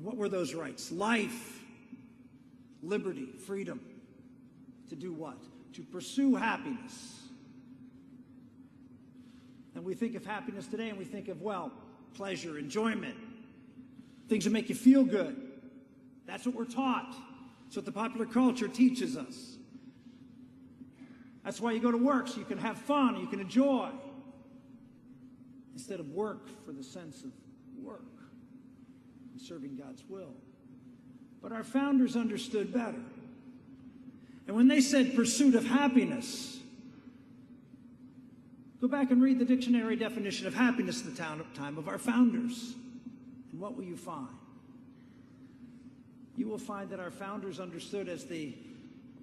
And what were those rights? Life, liberty, freedom. To do what? To pursue happiness. And we think of happiness today and we think of, well, pleasure, enjoyment, things that make you feel good. That's what we're taught. That's what the popular culture teaches us. That's why you go to work, so you can have fun, you can enjoy, instead of work for the sense of work and serving God's will. But our founders understood better. And when they said pursuit of happiness, go back and read the dictionary definition of happiness at the time of our founders. And what will you find? You will find that our founders understood, as the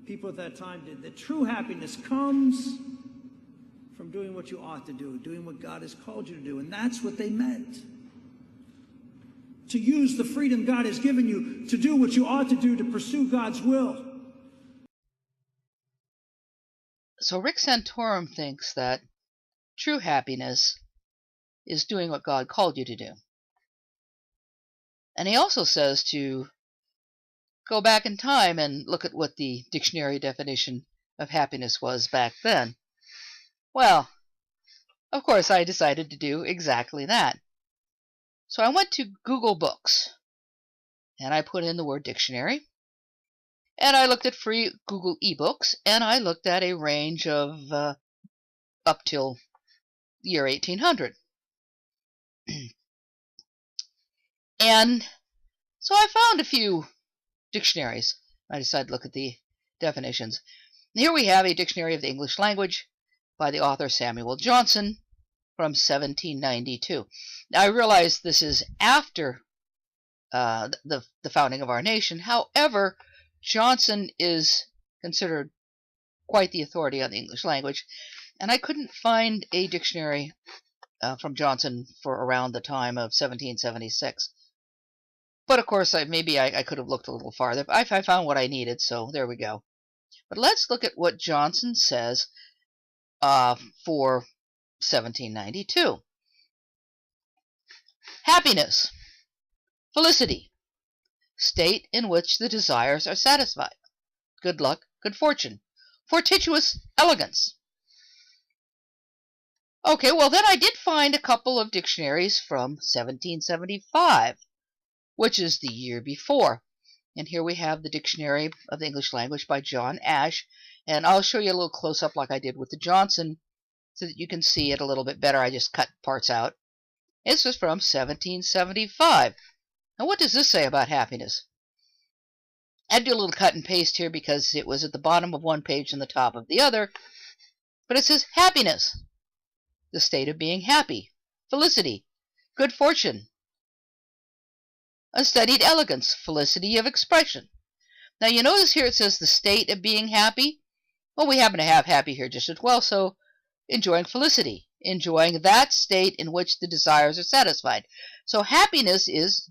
people at that time did, that true happiness comes from doing what you ought to do, doing what God has called you to do. And that's what they meant. To use the freedom God has given you to do what you ought to do, to pursue God's will. So Rick Santorum thinks that true happiness is doing what God called you to do. And he also says to go back in time and look at what the dictionary definition of happiness was back then. Well, of course, I decided to do exactly that. So I went to Google Books, and I put in the word dictionary, and I looked at free Google ebooks, and I looked at a range of up till the year 1800. And so I found a few dictionaries. I decided to look at the definitions. And here we have a dictionary of the English language by the author Samuel Johnson from 1792. Now, I realize this is after the founding of our nation. However, Johnson is considered quite the authority on the English language, and I couldn't find a dictionary from Johnson for around the time of 1776. But of course, maybe I could have looked a little farther. I found what I needed, so there we go. But let's look at what Johnson says for 1792. Happiness, felicity, state in which the desires are satisfied, good luck, good fortune, fortuitous elegance. Okay, well then I did find a couple of dictionaries from 1775, which is the year before. And here we have the Dictionary of the English Language by John Ash, and I'll show you a little close-up like I did with the Johnson so that you can see it a little bit better. I just cut parts out. This was from 1775. Now what does this say about happiness? I do a little cut and paste here because it was at the bottom of one page and the top of the other. But it says happiness, the state of being happy, felicity, good fortune, unstudied elegance, felicity of expression. Now you notice here it says the state of being happy. Well, we happen to have happy here just as well, so enjoying felicity, enjoying that state in which the desires are satisfied. So happiness is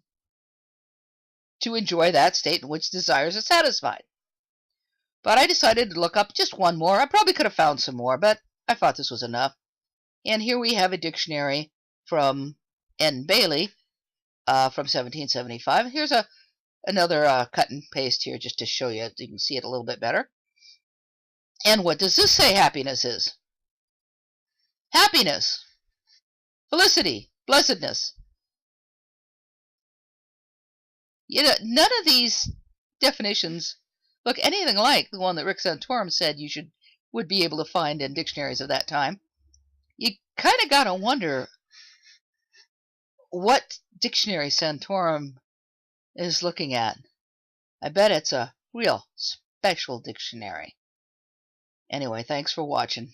to enjoy that state in which desires are satisfied. But I decided to look up just one more. I probably could have found some more, but I thought this was enough. And here we have a dictionary from N. Bailey from 1775. Here's another cut and paste here just to show you, so you can see it a little bit better. And what does this say happiness is? Happiness, felicity, blessedness. You know, none of these definitions look anything like the one that Rick Santorum said you would be able to find in dictionaries of that time. You kind of got to wonder what dictionary Santorum is looking at. I bet it's a real special dictionary. Anyway, thanks for watching.